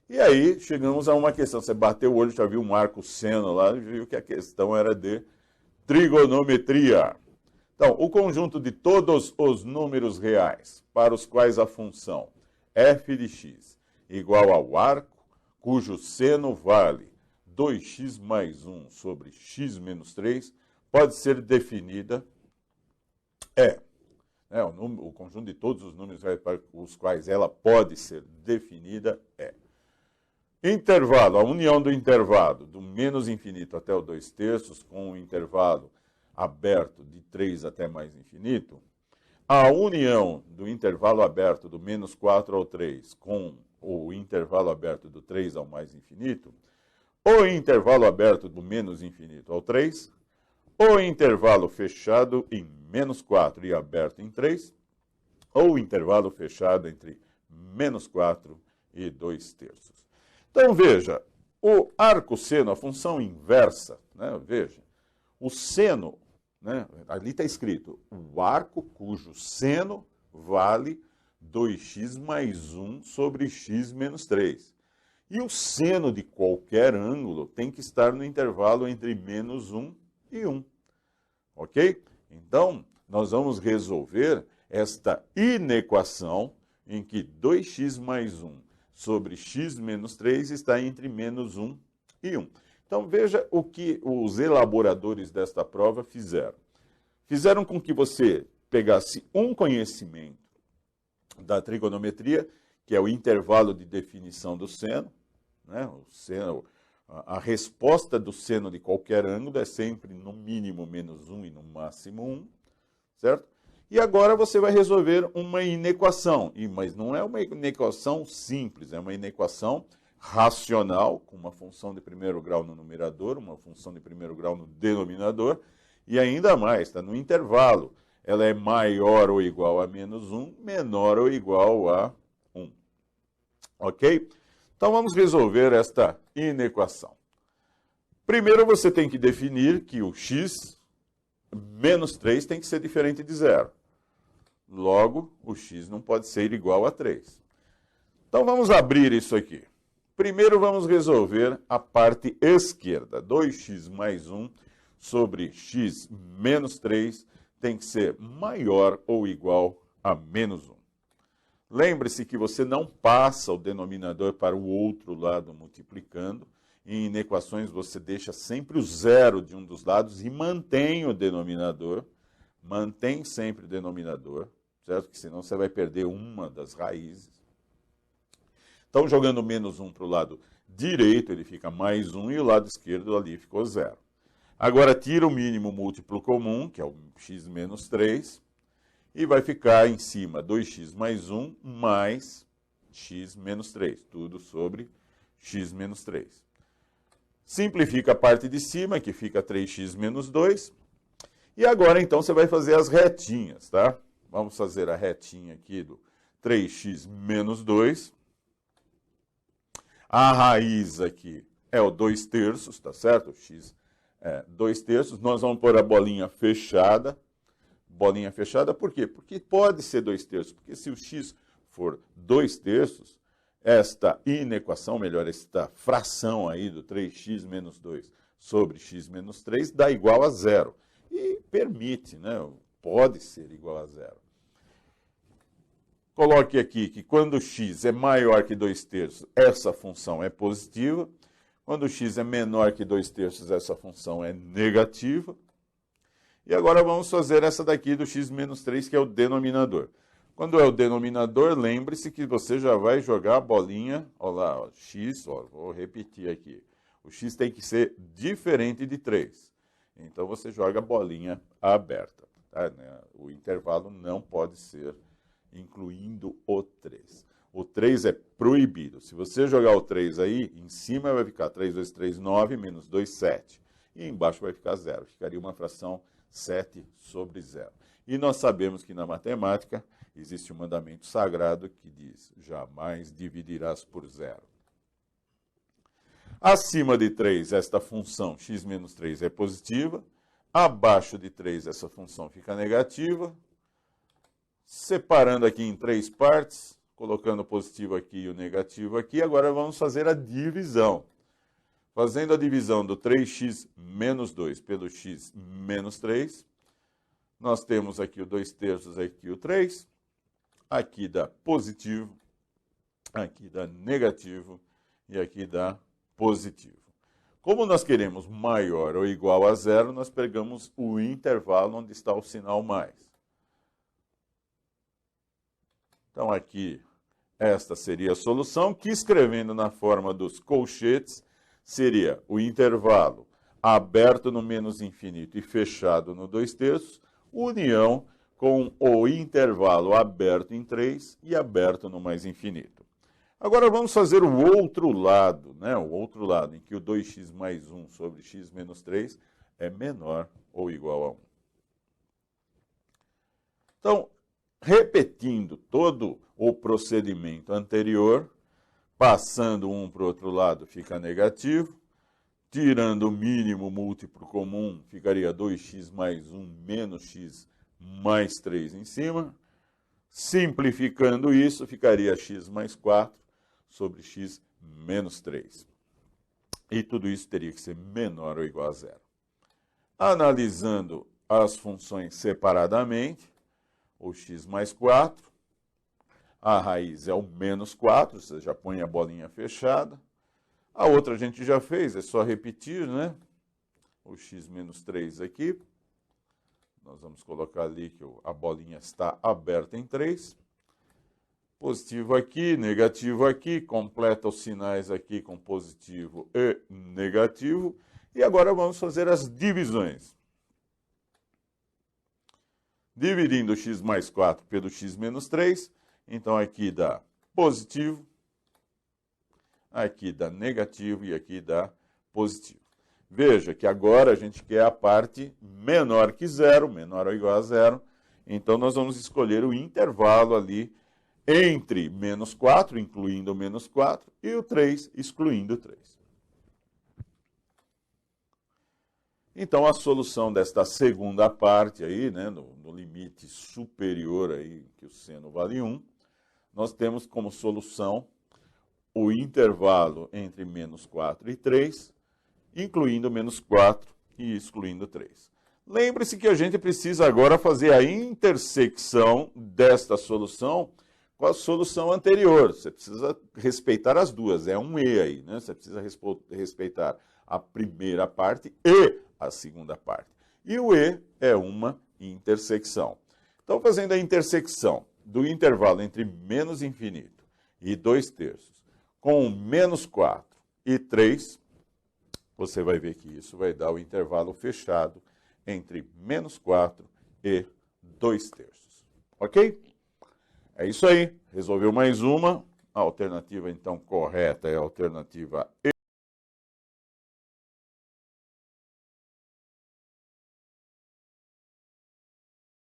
E aí chegamos a uma questão. Você bateu o olho, já viu um arco seno lá, viu que a questão era de trigonometria. Então, o conjunto de todos os números reais para os quais a função f de x igual ao arco, cujo seno vale 2x mais 1 sobre x menos 3, pode ser definida o conjunto de todos os números reais para os quais ela pode ser definida é intervalo, a união do intervalo do menos infinito até o 2/3, com o intervalo aberto de 3 até mais infinito, a união do intervalo aberto do menos 4 ao 3 com o intervalo aberto do 3 ao mais infinito, o intervalo aberto do menos infinito ao 3, o intervalo fechado em menos 4 e aberto em 3, ou o intervalo fechado entre menos 4 e 2/3. Então, veja, o arco-seno, a função inversa, né, veja, o seno, né, ali está escrito, o arco cujo seno vale 2x mais 1 sobre x menos 3. E o seno de qualquer ângulo tem que estar no intervalo entre menos 1 e 1. Ok? Então, nós vamos resolver esta inequação em que 2x mais 1 sobre x menos 3 está entre menos 1 e 1. Então, veja o que os elaboradores desta prova fizeram. Fizeram com que você pegasse um conhecimento da trigonometria, que é o intervalo de definição do seno, né? O seno, a resposta do seno de qualquer ângulo é sempre no mínimo menos 1 e no máximo 1, certo? E agora você vai resolver uma inequação, mas não é uma inequação simples, é uma inequação racional, com uma função de primeiro grau no numerador, uma função de primeiro grau no denominador, e ainda mais, está no intervalo. Ela é maior ou igual a menos 1, menor ou igual a 1. Ok? Então vamos resolver esta inequação. Primeiro você tem que definir que o x menos 3 tem que ser diferente de zero. Logo, o x não pode ser igual a 3. Então vamos abrir isso aqui. Primeiro vamos resolver a parte esquerda. 2x mais 1 sobre x menos 3 tem que ser maior ou igual a menos 1. Lembre-se que você não passa o denominador para o outro lado multiplicando. Em inequações você deixa sempre o zero de um dos lados e mantém o denominador. Mantém sempre o denominador, certo? Que senão você vai perder uma das raízes. Então, jogando menos 1 para o lado direito, ele fica mais 1 e o lado esquerdo ali ficou zero. Agora, tira o mínimo múltiplo comum, que é o x menos 3, e vai ficar em cima 2x mais 1 mais x menos 3, tudo sobre x menos 3. Simplifica a parte de cima, que fica 3x menos 2. E agora, então, você vai fazer as retinhas, tá? Vamos fazer a retinha aqui do 3x menos 2. A raiz aqui é o 2/3, tá certo? O x é 2/3. Nós vamos pôr a bolinha fechada. Bolinha fechada por quê? Porque pode ser 2/3. Porque se o x for 2/3, esta inequação, melhor, esta fração aí do 3x menos 2 sobre x menos 3 dá igual a zero. E permite, né? Pode ser igual a zero. Coloque aqui que quando x é maior que 2/3, essa função é positiva. Quando x é menor que 2/3, essa função é negativa. E agora vamos fazer essa daqui do x menos 3, que é o denominador. Quando é o denominador, lembre-se que você já vai jogar a bolinha, olha lá, ó, x, ó, vou repetir aqui. O x tem que ser diferente de 3. Então você joga a bolinha aberta. Tá? O intervalo não pode ser incluindo o 3. O 3 é proibido. Se você jogar o 3 aí, em cima vai ficar 3 vezes 3, 9, menos 2, 7. E embaixo vai ficar zero. Ficaria uma fração 7 sobre zero. E nós sabemos que na matemática existe um mandamento sagrado que diz: jamais dividirás por zero. Acima de 3, esta função x menos 3 é positiva. Abaixo de 3, essa função fica negativa. Separando aqui em 3 partes, colocando o positivo aqui e o negativo aqui. Agora vamos fazer a divisão. Fazendo a divisão do 3x menos 2 pelo x menos 3, nós temos aqui o 2/3, aqui o 3, aqui dá positivo, aqui dá negativo e aqui dá positivo. Como nós queremos maior ou igual a zero, nós pegamos o intervalo onde está o sinal mais. Então aqui, esta seria a solução, que escrevendo na forma dos colchetes, seria o intervalo aberto no menos infinito e fechado no 2/3, união com o intervalo aberto em 3 e aberto no mais infinito. Agora vamos fazer o outro lado, né? O outro lado, em que o 2x mais 1 sobre x menos 3 é menor ou igual a 1. Então, repetindo todo o procedimento anterior, passando um para o outro lado fica negativo, tirando o mínimo múltiplo comum, ficaria 2x mais 1 menos x mais 3 em cima. Simplificando isso, ficaria x mais 4 sobre x menos 3. E tudo isso teria que ser menor ou igual a zero. Analisando as funções separadamente, o x mais 4, a raiz é o menos 4, você já põe a bolinha fechada. A outra a gente já fez, é só repetir, né? O x menos 3 aqui. Nós vamos colocar ali que a bolinha está aberta em 3. Positivo aqui, negativo aqui, completa os sinais aqui com positivo e negativo. E agora vamos fazer as divisões. Dividindo o x mais 4 pelo x menos 3, então aqui dá positivo, aqui dá negativo e aqui dá positivo. Veja que agora a gente quer a parte menor que zero, menor ou igual a zero. Então nós vamos escolher o intervalo ali entre menos 4, incluindo o menos 4, e o 3, excluindo o 3. Então, a solução desta segunda parte aí, né, no limite superior aí, que o seno vale 1, nós temos como solução o intervalo entre menos 4 e 3, incluindo menos 4 e excluindo 3. Lembre-se que a gente precisa agora fazer a intersecção desta solução com a solução anterior. Você precisa respeitar as duas, é um E aí, né? Você precisa respeitar a primeira parte e a segunda parte. E o E é uma intersecção. Então, fazendo a intersecção do intervalo entre menos infinito e 2/3 com menos 4 e 3, você vai ver que isso vai dar o intervalo fechado entre menos 4 e 2/3. Ok? É isso aí. Resolveu mais uma. A alternativa, então, correta é a alternativa E.